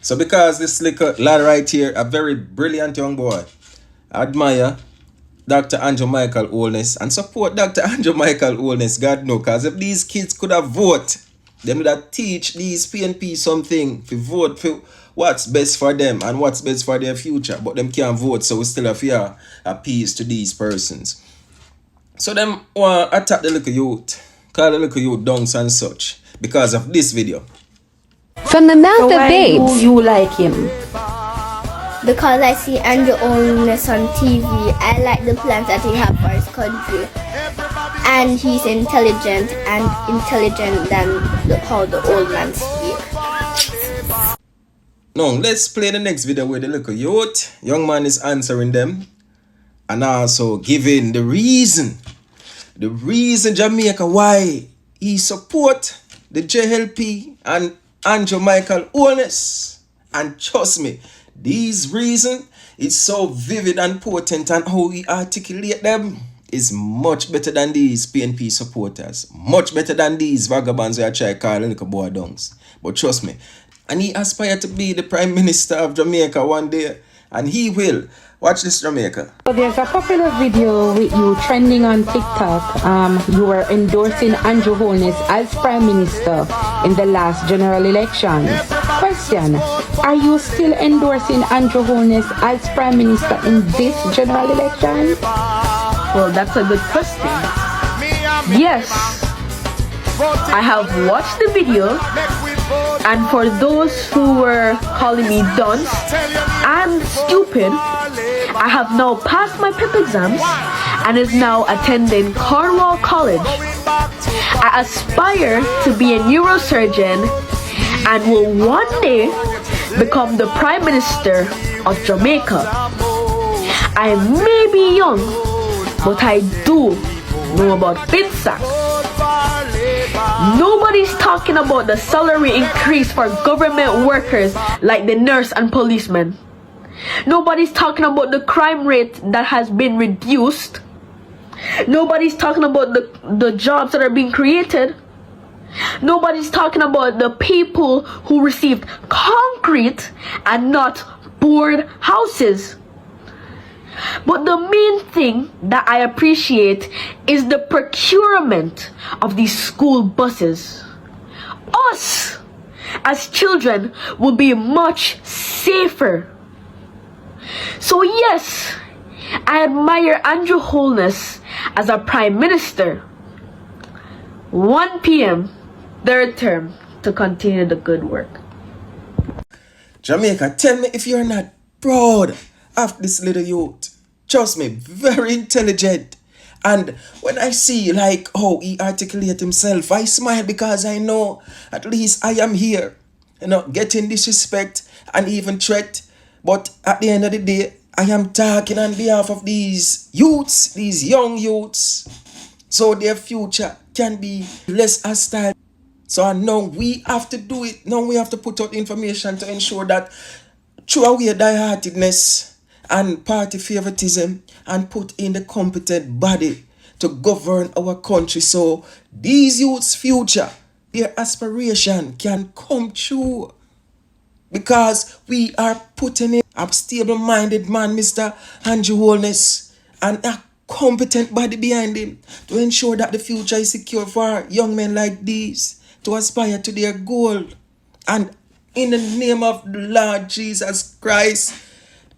So because this little lad right here, a very brilliant young boy, I admire Dr. Andrew Michael Holness and support Dr. Andrew Michael Holness, God know, because if these kids could have vote, them would have teach these PNP something to vote for what's best for them and what's best for their future. But them can't vote, so we still have to appease to these persons. So them want to attack the little youth, call the little youth dunks and such, because of this video. From the mouth So of why babes. do you like him? Because I see Andrew Holness on TV. I like the plans that he has for his country. And he's intelligent and intelligent than how the old man speaks. Now, let's play the next video where the little youth, young man is answering them and also giving the reason Jamaica why he support the JLP and Andrew Michael Holness. And trust me, these reasons is so vivid and potent, and how we articulate them is much better than these PNP supporters. Much better than these vagabonds who are trying to call little boy dunks. But trust me, and he aspired to be the Prime Minister of Jamaica one day, and he will. Watch this, Jamaica. So there's a popular video with you trending on TikTok. You were endorsing Andrew Holness as Prime Minister in the last general election. Question: are you still endorsing Andrew Holness as Prime Minister in this general election? Well, that's a good question. Yes, I have watched the video, and for those who were calling me dunce and stupid, I have now passed my PEP exams and is now attending Cornwall College. I aspire to be a neurosurgeon and will one day become the Prime Minister of Jamaica. I may be young, but I do know about FinSac. Nobody's talking about the salary increase for government workers like the nurse and policemen. Nobody's talking about the crime rate that has been reduced. Nobody's talking about the jobs that are being created. Nobody's talking about the people who received concrete and not board houses. But the main thing that I appreciate is the procurement of these school buses. Us, as children, will be much safer. So yes, I admire Andrew Holness as a Prime Minister. 1 p.m., third term, to continue the good work. Jamaica, tell me if you're not proud of this little youth. Trust me, very intelligent. And when I see like how he articulate himself, I smile because I know at least I am here, getting disrespect and even threat. But at the end of the day, I am talking on behalf of these youths, these young youths, so their future can be less hostile. So now we have to do it. Now we have to put out information to ensure that throw away die-heartedness and party favoritism and put in the competent body to govern our country, so these youths' future, their aspiration can come true. Because we are putting in a stable-minded man, Mr. Andrew Holness, and a competent body behind him to ensure that the future is secure for young men like these to aspire to their goal. And in the name of the Lord Jesus Christ,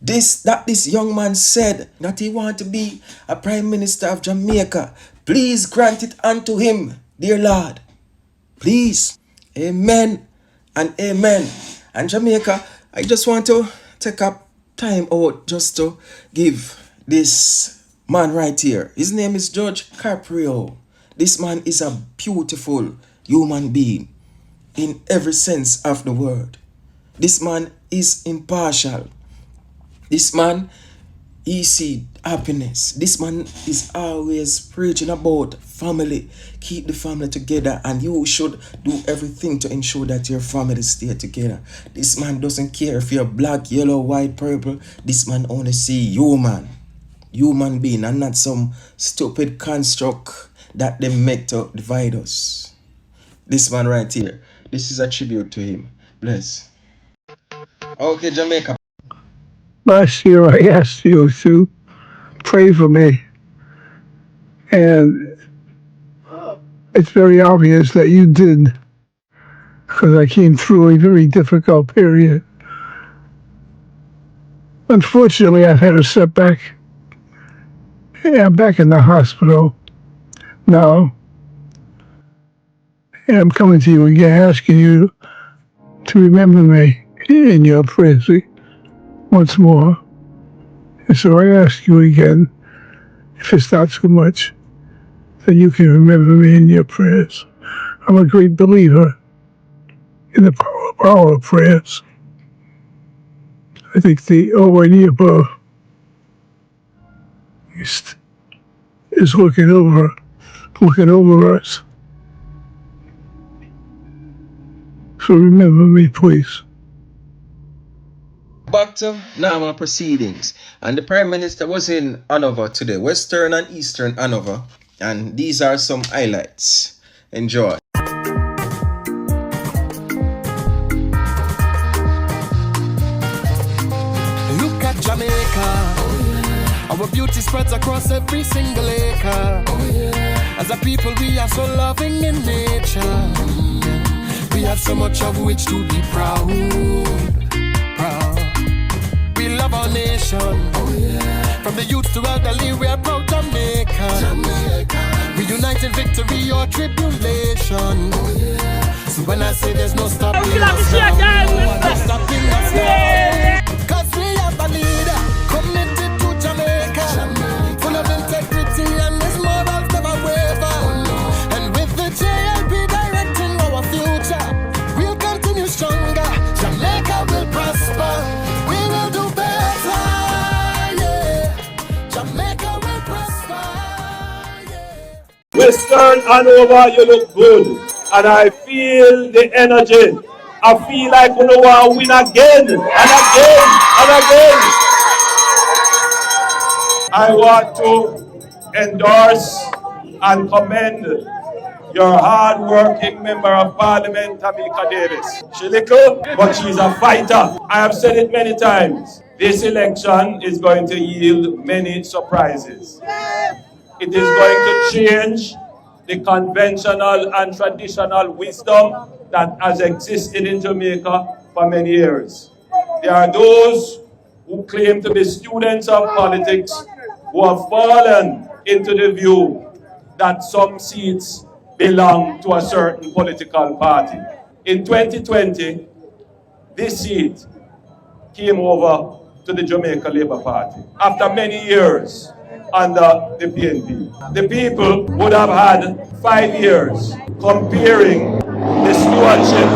this young man said that he want to be a Prime Minister of Jamaica. Please grant it unto him, dear Lord. Please. Amen and amen. And Jamaica, I just want to take up time out just to give this man right here. His name is Judge Carpo. This man is a beautiful human being in every sense of the word. This man is impartial. This man, he sees happiness. This man is always preaching about family. Keep the family together, and you should do everything to ensure that your family stay together. This man doesn't care if you're black, yellow, white, purple. This man only see human being, and not some stupid construct that they make to divide us. This man right here, this is a tribute to him. Bless. Okay, Jamaica. Last year I asked you to pray for me, and it's very obvious that you did, because I came through a very difficult period. Unfortunately, I've had a setback. Yeah, I'm back in the hospital now, and I'm coming to you again, asking you to remember me in your prayers once more. And so I ask you again, if it's not too much, that you can remember me in your prayers. I'm a great believer in the power of prayers. I think the Almighty above is, is looking over us. So remember me, please. Back to normal proceedings. And the Prime Minister was in Hanover today, Western and Eastern Hanover. And these are some highlights. Enjoy. Look at Jamaica. Our beauty spreads across every single acre. As a people, we are so loving in nature. We have so much of which to be proud. We love our nation. From the youth to elderly, we are proud Jamaican. We unite in victory or tribulation. So when I say there's no stopping us now, no stopping us now. Cause we have a leader committed to Jamaica, full of integrity and his morals never waver. And with the JLP directing our future, we'll continue stronger. Jamaica will prosper. We will do better. Yeah. Jamaica will prosper. Yeah. Western Hanover, you look good. And I feel the energy. I feel like we want to win again and again and again. I want to endorse and commend your hard-working member of parliament, Tamika Davis. She little, but she's a fighter. I have said it many times. This election is going to yield many surprises. It is going to change the conventional and traditional wisdom that has existed in Jamaica for many years. There are those who claim to be students of politics who have fallen into the view that some seats belong to a certain political party. In 2020, this seat came over to the Jamaica Labour Party after many years under the PNP. The people would have had 5 years comparing the stewardship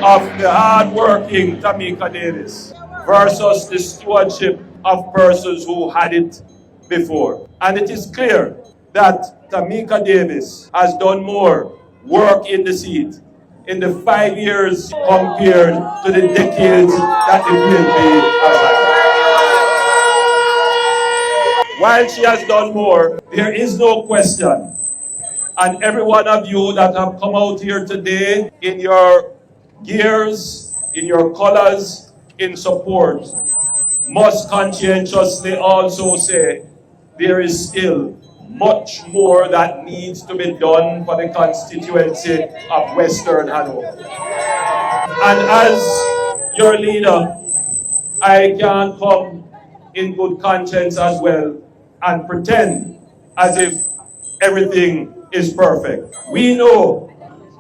of the hard-working Tamika Davis versus the stewardship of persons who had it before. And it is clear that Tamika Davis has done more work in the seat in the 5 years compared to the decades that the PNP has had. While she has done more, there is no question. And every one of you that have come out here today in your gears, in your colors, in support, must conscientiously also say there is still much more that needs to be done for the constituency of Western Hanover. And as your leader, I can come in good conscience as well and pretend as if everything is perfect. We know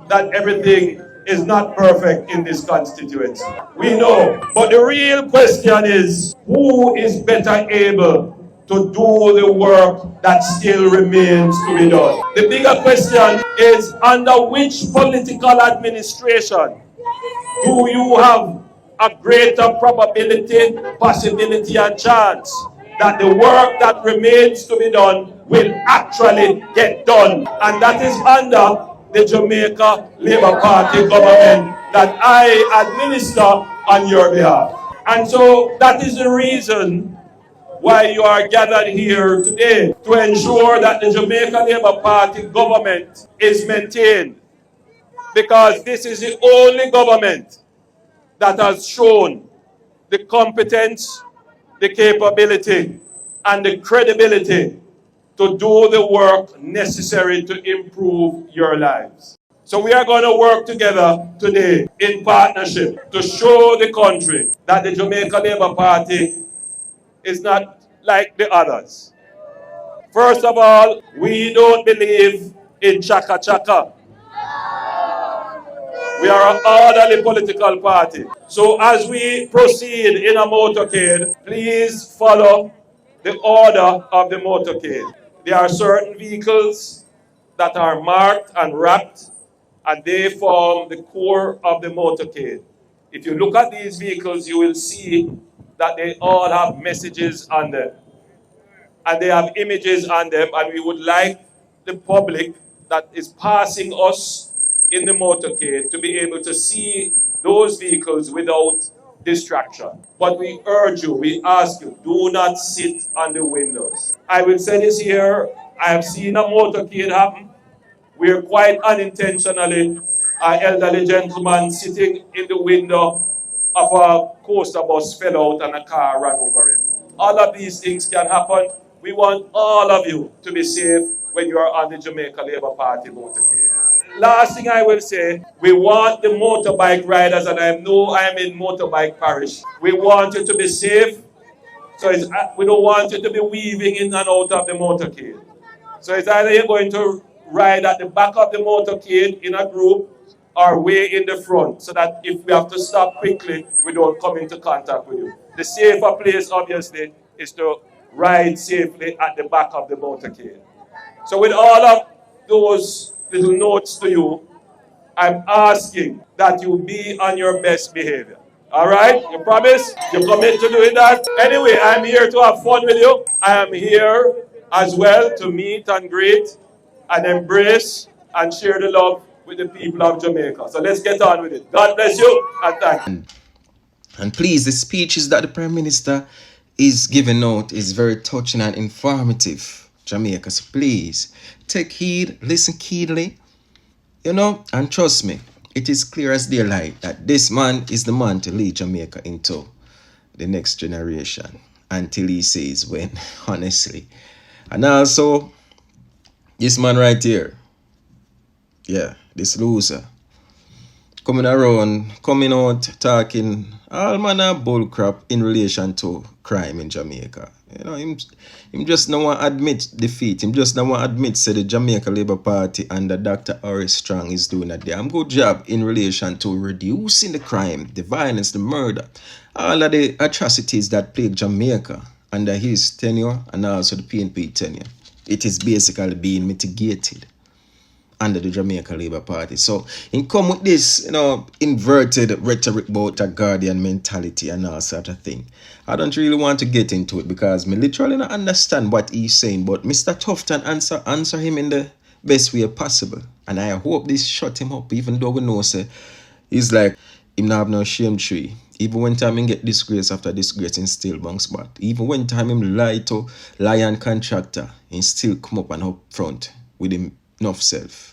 that everything is not perfect in this constituency. We know. But the real question is, who is better able to do the work that still remains to be done? The bigger question is, under which political administration do you have a greater probability, possibility, and chance that the work that remains to be done will actually get done? And that is under the Jamaica Labour Party government that I administer on your behalf. And so that is the reason why you are gathered here today, to ensure that the Jamaica Labour Party government is maintained, because this is the only government that has shown the competence, the capability, and the credibility to do the work necessary to improve your lives. So we are going to work together today in partnership to show the country that the Jamaica Labour Party is not like the others. First of all, we don't believe in chaka chaka. We are an orderly political party. So as we proceed in a motorcade, please follow the order of the motorcade. There are certain vehicles that are marked and wrapped, and they form the core of the motorcade. If you look at these vehicles, you will see that they all have messages on them. And they have images on them, and we would like the public that is passing us in the motorcade to be able to see those vehicles without distraction. But we urge you, we ask you, do not sit on the windows. I will say this here, I have seen a motorcade happen where quite unintentionally an elderly gentleman sitting in the window of a coaster bus fell out and a car ran over him. All of these things can happen. We want all of you to be safe when you are on the Jamaica Labour Party motorcade. Last thing I will say, we want the motorbike riders, and I know I am in motorbike parish. We want you to be safe, so we don't want you to be weaving in and out of the motorcade. So it's either you're going to ride at the back of the motorcade in a group or way in the front, so that if we have to stop quickly, we don't come into contact with you. The safer place, obviously, is to ride safely at the back of the motorcade. So with all of those little notes to you, I'm asking that you be on your best behavior. All right? You promise? You commit to doing that? Anyway, I'm here to have fun with you. I am here as well to meet and greet and embrace and share the love with the people of Jamaica. So let's get on with it. God bless you and thank you. And please, the speeches that the Prime Minister is giving out is very touching and informative, Jamaica. So please, take heed, listen keenly, and trust me, it is clear as daylight that this man is the man to lead Jamaica into the next generation until he says when, honestly. And also, this man right here, this loser, coming out, talking all manner of bullcrap in relation to crime in Jamaica. Him just don't want to admit defeat. Him just don't want to admit say the Jamaica Labour Party under Dr. Horace Strong is doing a damn good job in relation to reducing the crime, the violence, the murder, all of the atrocities that plague Jamaica under his tenure and also the PNP tenure. It is basically being mitigated under the Jamaica Labour Party. So, in come with this, inverted rhetoric about a guardian mentality and all sort of thing. I don't really want to get into it because me literally don't understand what he's saying. But Mr. Tufton answer him in the best way possible. And I hope this shut him up, even though we know say he's like, him not have no shame tree. Even when time him get disgrace after disgrace, he still bounce back. Even when time him lie to lion contractor, he still come up and up front with him enough self.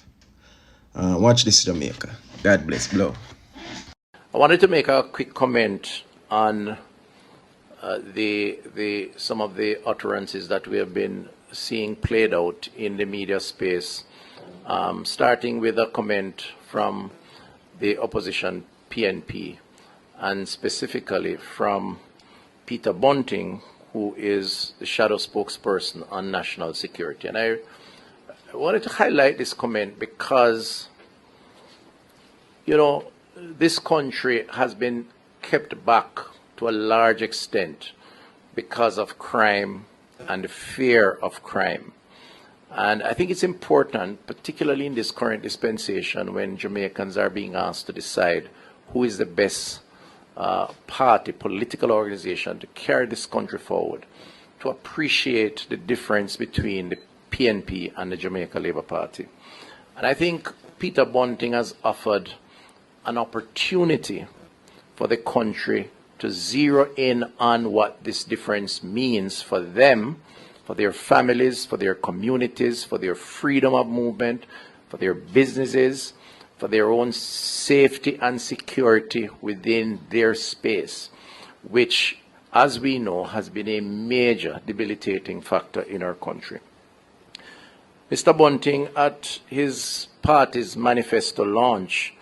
Watch this, Jamaica. God bless. Blow. I wanted to make a quick comment on some of the utterances that we have been seeing played out in the media space, starting with a comment from the opposition PNP, and specifically from Peter Bunting, who is the shadow spokesperson on national security. And I wanted to highlight this comment because, this country has been kept back to a large extent because of crime and the fear of crime. And I think it's important, particularly in this current dispensation when Jamaicans are being asked to decide who is the best party, political organization to carry this country forward, to appreciate the difference between the PNP and the Jamaica Labour Party. And I think Peter Bunting has offered an opportunity for the country to zero in on what this difference means for them, for their families, for their communities, for their freedom of movement, for their businesses, for their own safety and security within their space. which, as we know, has been a major debilitating factor in our country. Mr. Bunting, at his party's manifesto launch,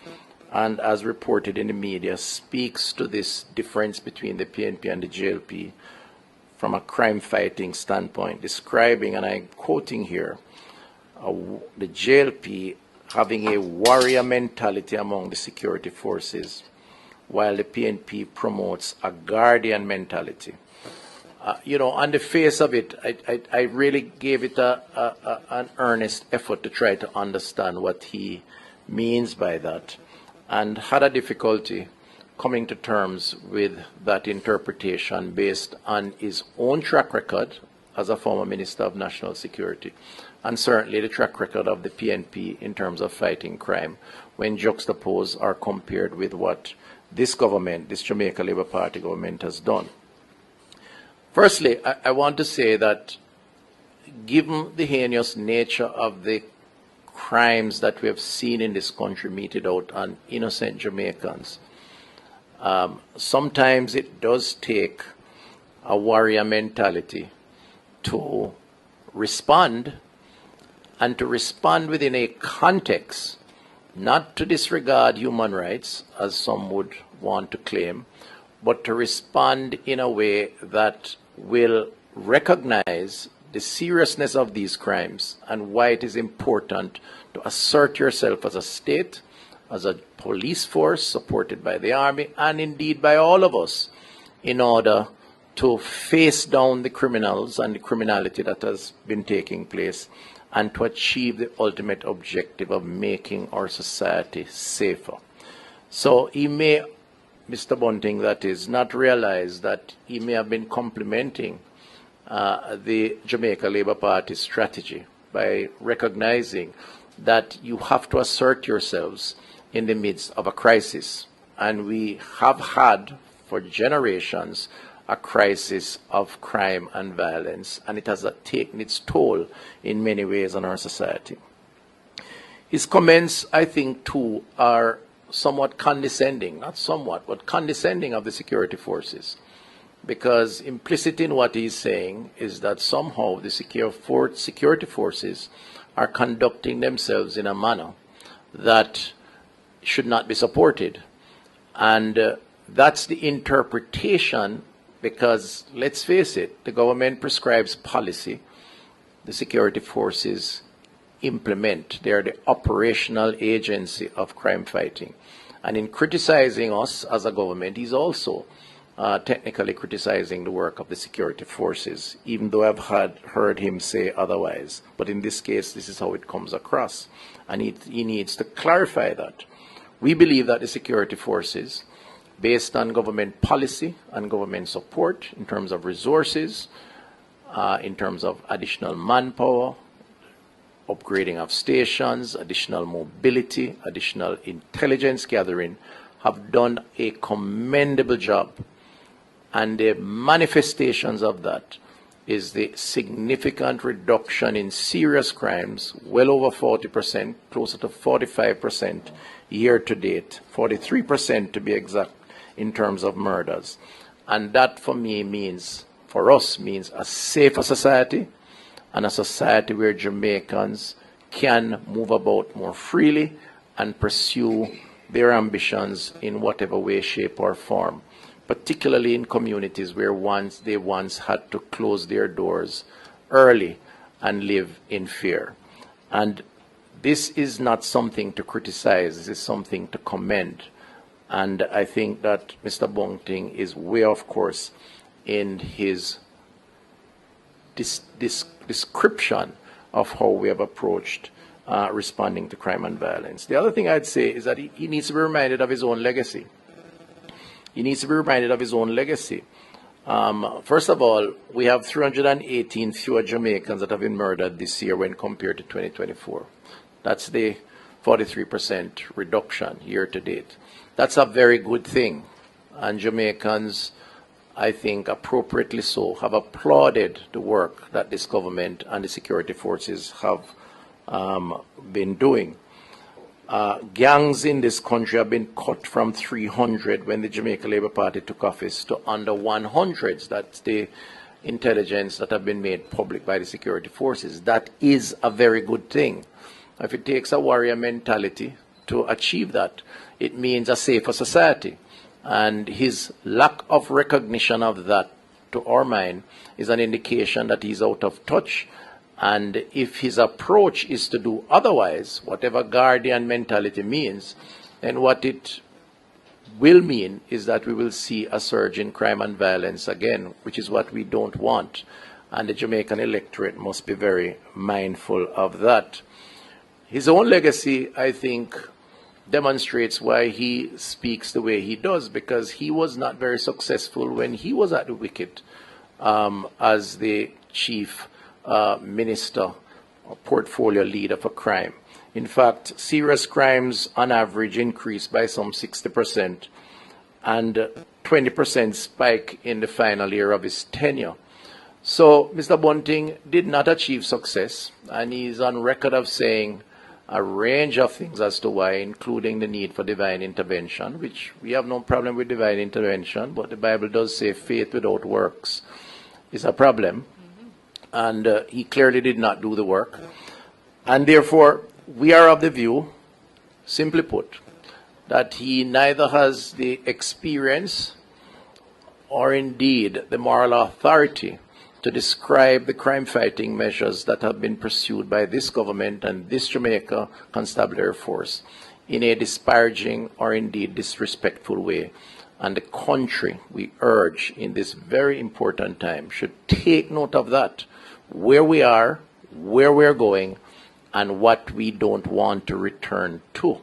and as reported in the media, speaks to this difference between the PNP and the JLP from a crime-fighting standpoint, describing, and I'm quoting here, the JLP having a warrior mentality among the security forces, while the PNP promotes a guardian mentality. On the face of it, I really gave it an earnest effort to try to understand what he means by that, and had a difficulty coming to terms with that interpretation based on his own track record as a former Minister of National Security, and certainly the track record of the PNP in terms of fighting crime, when juxtaposed or compared with what this government, this Jamaica Labour Party government, has done. Firstly, I want to say that given the heinous nature of the crimes that we have seen in this country meted out on innocent Jamaicans, sometimes it does take a warrior mentality to respond, and to respond within a context, not to disregard human rights, as some would want to claim, but to respond in a way that will recognize the seriousness of these crimes and why it is important to assert yourself as a state, as a police force supported by the army, and indeed by all of us, in order to face down the criminals and the criminality that has been taking place, and to achieve the ultimate objective of making our society safer. So he may, Mr. Bunting, that is, not realize that he may have been complementing the Jamaica Labour Party strategy by recognizing that you have to assert yourselves in the midst of a crisis. And we have had, for generations, a crisis of crime and violence, and it has taken its toll in many ways on our society. His comments, I think, too, are somewhat condescending, not somewhat, but condescending of the security forces, because implicit in what he's saying is that somehow the security forces are conducting themselves in a manner that should not be supported. And that's the interpretation, because let's face it, the government prescribes policy, the security forces implement. They are the operational agency of crime fighting. And in criticizing us as a government, he's also technically criticizing the work of the security forces, even though I've heard him say otherwise. But in this case, this is how it comes across. And he needs to clarify that. We believe that the security forces, based on government policy and government support in terms of resources, in terms of additional manpower, upgrading of stations, additional mobility, additional intelligence gathering, have done a commendable job. And the manifestations of that is the significant reduction in serious crimes, well over 40%, closer to 45% year to date, 43% to be exact, in terms of murders. And that for me means, for us, means a safer society, and a society where Jamaicans can move about more freely and pursue their ambitions in whatever way, shape, or form, particularly in communities where they once had to close their doors early and live in fear. And this is not something to criticize, this is something to commend. And I think that Mr. Bunting is way off course in his description of how we have approached responding to crime and violence. The other thing I'd say is that he needs to be reminded of his own legacy. He needs to be reminded of his own legacy. First of all, we have 318 fewer Jamaicans that have been murdered this year when compared to 2024. That's the 43% reduction year to date. That's a very good thing. And Jamaicans, I think appropriately so, have applauded the work that this government and the security forces have been doing. Gangs in this country have been cut from 300 when the Jamaica Labour Party took office to under 100s. That's the intelligence that have been made public by the security forces. That is a very good thing. If it takes a warrior mentality to achieve that, it means a safer society. And his lack of recognition of that, to our mind, is an indication that he's out of touch. And if his approach is to do otherwise, whatever guardian mentality means, then what it will mean is that we will see a surge in crime and violence again, which is what we don't want. And the Jamaican electorate must be very mindful of that. His own legacy, I think, demonstrates why he speaks the way he does, because he was not very successful when he was at the wicket as the chief minister or portfolio leader for crime. In fact, serious crimes on average increased by some 60% and 20% spike in the final year of his tenure. So Mr. Bunting did not achieve success, and he's on record of saying a range of things as to why, including the need for divine intervention, which we have no problem with divine intervention, but the Bible does say faith without works is a problem. And he clearly did not do the work. And therefore, we are of the view, simply put, that he neither has the experience or indeed the moral authority to describe the crime-fighting measures that have been pursued by this government and this Jamaica Constabulary Force in a disparaging or indeed disrespectful way. And the country, we urge in this very important time, should take note of that, where we are, where we're going, and what we don't want to return to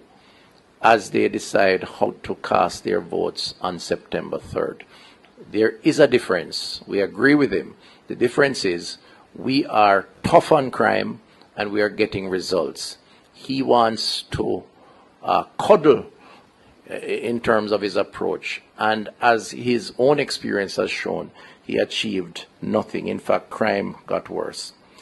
as they decide how to cast their votes on September 3rd. There is a difference. We agree with him. The difference is we are tough on crime and we are getting results. He wants to cuddle in terms of his approach. And as his own experience has shown, he achieved nothing. In fact, crime got worse.